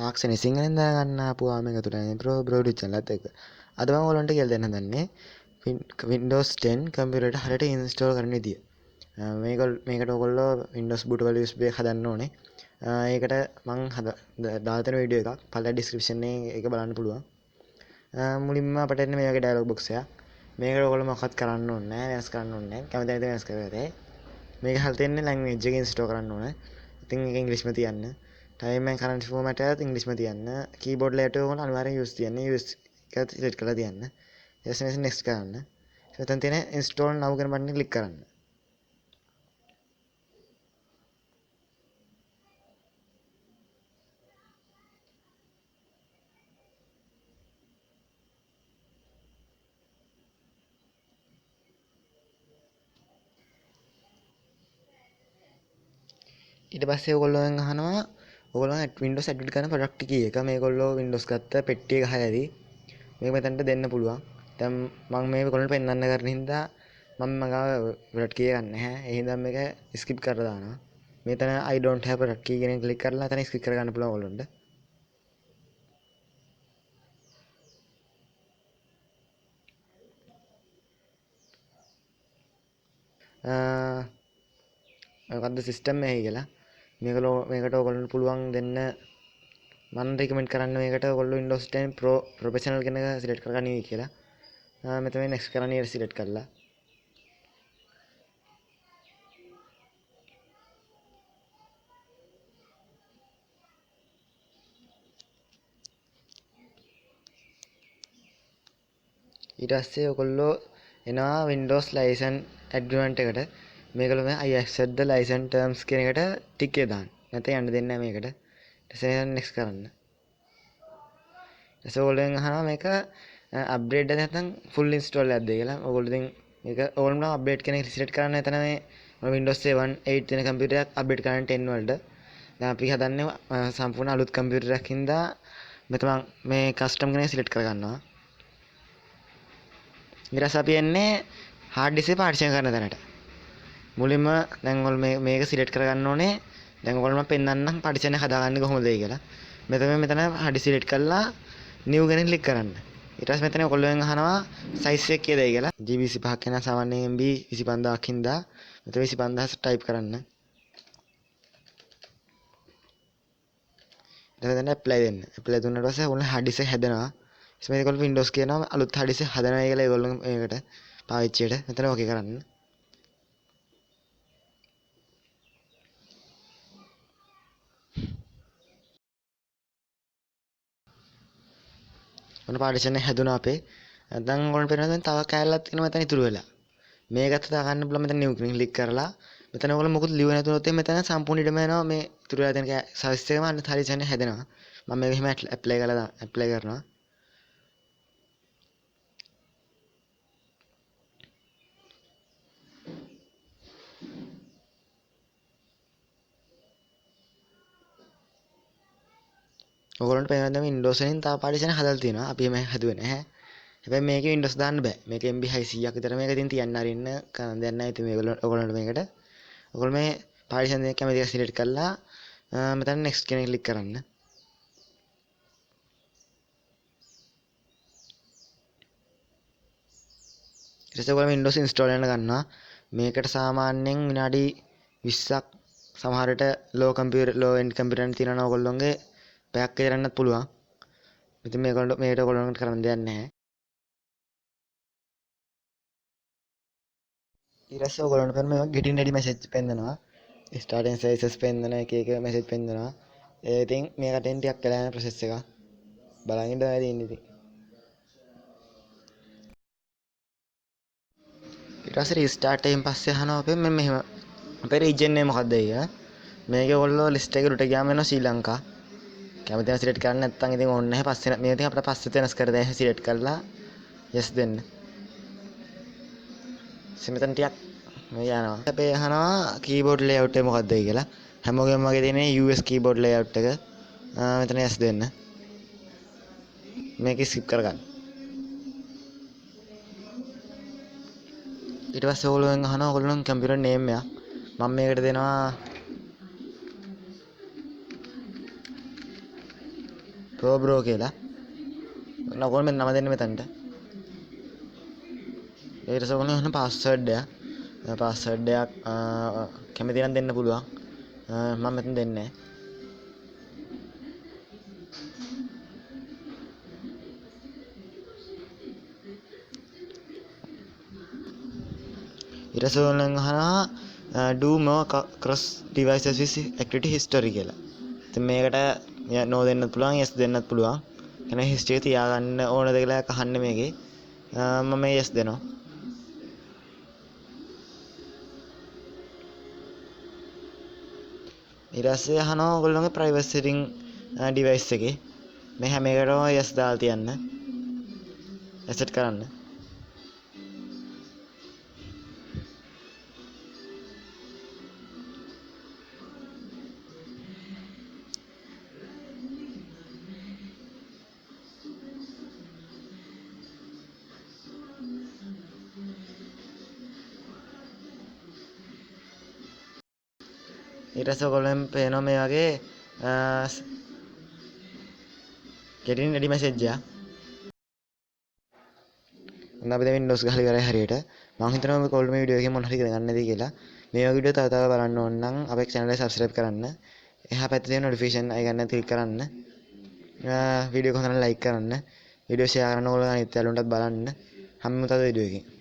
තාක්ෂණයේ සිංහලෙන් දාගන්න ආපුවා මේක තුරන්නේ බ්‍රෝ ඩිචල්ලත් එක. අද මම ඔයගොල්ලන්ට කියලා දෙන්න හදන්නේ Windows 10 කම්පියුටරේට හරියට ඉන්ස්ටෝල් කරන විදිය. මේකට ඔයගොල්ලෝ Windows Bootable USB එක හදන්න ඕනේ. ඒකට මම දාලා තියෙන වීඩියෝ එකක් පළල ඩිස්ක්‍රිප්ෂන් එකේ ඒක බලන්න පුළුවන්. මුලින්ම අපිට එන්නේ මේ වගේ ඩයලොග් බොක්ස් එකක්. මේකට ඔයගොල්ලෝ මොකක්වත් කරන්න ඕනේ නැහැ, වෙනස් කරන්න ඕනේ නැහැ. කැමති නැති වෙනස් කරගන්න. මේක හල් තියෙන්නේ ලැන්ග්වේජ් එක ඉන්ස්ටෝල් කරන්න ඕනේ. ඉතින් ඒක ඉංග්‍රීසිම තියන්න. time and current format එකත් ඉංග්‍රීසිම තියන්න. keyboard layout එක ඔයගොල්ලෝ අනිවාර්යෙන් use තියන්න. use එකත් select කරලා තියන්න. ඊට පස්සේ next කරන්න. මෙතන තියෙන install now කියන බටන් එක click කරන්න. ඊට පස්සේ ඔයගොල්ලෝෙන් අහනවා ඔයගොල්ලෝ Windows edit කරන product key එක මේගොල්ලෝ Windows ගත්ත පෙට්ටිය ගහලා ඇති මේක මෙතනට දෙන්න පුළුවන්. දැන් මම මේක ඔයගොල්ලන්ට පෙන්වන්න කරන හින්දා මම මගාව product key එක නැහැ. ඒ හින්දා මේක skip කරලා දානවා. මෙතන I don't have product key කියන එක ක්ලික් කරලා එතන skip කර ගන්න පුළුවන් ඔයගොල්ලන්ට. මොකද්ද system එකයි කියලා මේකට ඔයගොල්ලන්ට පුළුවන් දෙන්න මම recommend කරන්න මේකට ඔයගොල්ලෝ Windows 10 Pro Professional කියන එක select කරගන්නයි කියලා. මෙතන next කරන්න ඊට select කරලා ඊට පස්සේ ඔයගොල්ලෝ එනවා Windows license agreement එකට මේකලම I accept the license terms කියන එකට ටික් එක දාන්න. නැත්නම් යන්න දෙන්නේ නැහැ මේකට. ඊට පස්සේ next කරන්න. ඊට පස්සේ ඔයගොල්ලෝ අහනවා මේක upgrade එකද නැත්නම් full install එකක්ද කියලා. ඔයගොල්ලෝ ඉතින් මේක ඕනම update කියන එක select කරන්න එතන මේ Windows 7 8 වෙන කම්පියුටරයක් update කරන්න 10 වලට. දැන් අපි හදන්නේ සම්පූර්ණ අලුත් කම්පියුටරයක් හින්දා මෙතන මේ custom කෙනෙක් select කරගන්නවා. ඊට පස්සේ අපි එන්නේ hard disk එක partition කරන තැනට. මුලින්ම දැන් ඔයගොල්ලෝ මේක select කරගන්න ඕනේ. දැන් ඔයගොල්ලෝ මම පෙන්නන්නම් partition එක හදාගන්නේ කොහොමද කියලා. මෙතන hard disk select කරලා new ගැන click කරන්න. ඊට පස්සේ මෙතන ඔයගොල්ලෝෙන් අහනවා size එක කීයද කියලා. GB 25ක් වෙන සාමාන්‍යයෙන් MB 25000ක් හින්දා මෙතන 25000 type කරන්න. ඊට පස්සේ apply දෙන්න. apply දුන්නාට පස්සේ ඔයගොල්ලෝ hard disk එක හැදෙනවා. ඊට පස්සේ Windows කියනවා අලුත් hard disk එක හදනවා කියලා ඒගොල්ලෝ මේකට පාවිච්චියට මෙතන ඕකේ කරන්න. මොන පාර්ටිෂන් එක හැදුනා අපේ. දැන් ඔයගොල්ලෝ පේනවා තව කෑල්ලක් තියෙනවා මෙතන ඉතුරු වෙලා. මේකත් දාගන්න බලන්න මෙතන new ක්ලික් කරලා මෙතන ඔයගොල්ලෝ මොකුත් ලියුව නැතුනොත් මෙතන සම්පූර්ණ ඉඩම යනවා මේ ඉතුරු වෙලා තියෙන සයිස් එකම අන්න හරියටම හැදෙනවා. මම මේක එහෙම apply කරනවා. ඔයගොල්ලන්ට පේනවා Windows වලින් තව පාර්ටිෂන් හදලා තියෙනවා. අපි මේ හදුවේ නැහැ. හැබැයි මේකේ Windows දාන්න බෑ. මේක MB 600ක් විතර මේක ඉතින් තියන්න අරින්න දෙයක් නැහැ. ඉතින් මේගොල්ලෝ ඔයගොල්ලන්ට මේකට ඔයගොල්ලෝ මේ පාර්ටිෂන් දෙක කැමති එක select කරලා මෙතන next කියන එක click කරන්න. ඊට පස්සේ ඔයගොල්ලෝ Windows install කරන්න ගන්නවා. මේකට සාමාන්‍යයෙන් විනාඩි 20ක් සමහර විට low end computer එකක් තියෙනවා ඔයගොල්ලෝගේ පැයක් කරන්නත් පුළුවන්. ඉතින් මේකට ඔයගොල්ලන්ට කරන්න දෙයක් නැහැ. ඊට පස්සේ ඔයගොල්ලන්ට පෙන්න මේ getting ready message පෙන්නනවා. starting sizes පෙන්නන එක message පෙන්නනවා. ඒ ඉතින් මේකට එන්න ටිකක් වෙලා යන process එකක්. බලන් ඉඳලා තියෙන්නේ ඉතින්. ඊට පස්සේ restart එකෙන් පස්සේ අහනවා අපේ මෙහෙම අපේ region එක මොකක්ද කියලා. මේක ඔයගොල්ලෝ list එකට උඩට ගියාම එනවා ශ්‍රී ලංකා. කැමති නම් select කරන්න නැත්නම් ඉතින් ඕනේ නැහැ. පස්සේ මේ ඉතින් අපිට පස්සේ වෙනස් කර දෙන්න select කරලා yes දෙන්න. මෙතන ටිකක් මේ යනවා. අපේ අහනවා keyboard layout එක මොකක්ද කියලා. හැමෝගෙම වගේ තියෙන US keyboard layout එක. මෙතන yes දෙන්න. මේක skip කරගන්න. ඊට පස්සේ ඔයගොල්ලෝගෙන් අහනවා ඔයගොල්ලෝ computer name එක. මම මේකට දෙනවා බ්‍රෝ කියලා. නෝකල් මෙන්න නම දෙන්න මෙතනට. ඊට පස්සේ ඔයගොල්ලෝ අහන පාස්වර්ඩ් එක. පාස්වර්ඩ් එකක් කැමති නම් දෙන්න පුළුවන්. මම මෙතන දෙන්නේ නැහැ. ඊට පස්සේ ඔයගොල්ලෝ අහනවා do more cross devices with activity history කියලා. ඉතින් මේකට no දෙන්නත් පුළුවන් yes දෙන්නත් පුළුවන්. කියන්නේ history තියාගන්න ඕනද කියලා අහන්නේ මේකේ. මම yes දෙනවා. ඊට පස්සේ අහනවා ඔයගොල්ලෝගේ privacy setting device එකේ මේ හැම එකටම yes දාලා තියන්න. asset කරන්න. ඊට පස්සේ ඔයගොල්ලන් පේනවා මේ වගේ getting ready message එක. අපි දැන් Windows ගහලා ඉවරයි හරියට. මම හිතනවා මේ කොල්ල මේ වීඩියෝ එකේ මොන හරි ගන්න නැති කියලා. මේ වගේ වීඩියෝ තව තව බලන්න ඕන නම් අපේ channel එක subscribe කරන්න. එහා පැත්තේ තියෙන notification icon එක click කරන්න. වීඩියෝ එක හොඳට like කරන්න. වීඩියෝ share කරන්න ඕගොල්ලෝ අනිත් යාළුවන්ටත් බලන්න. හැමෝම තව වීඩියෝ එකකින්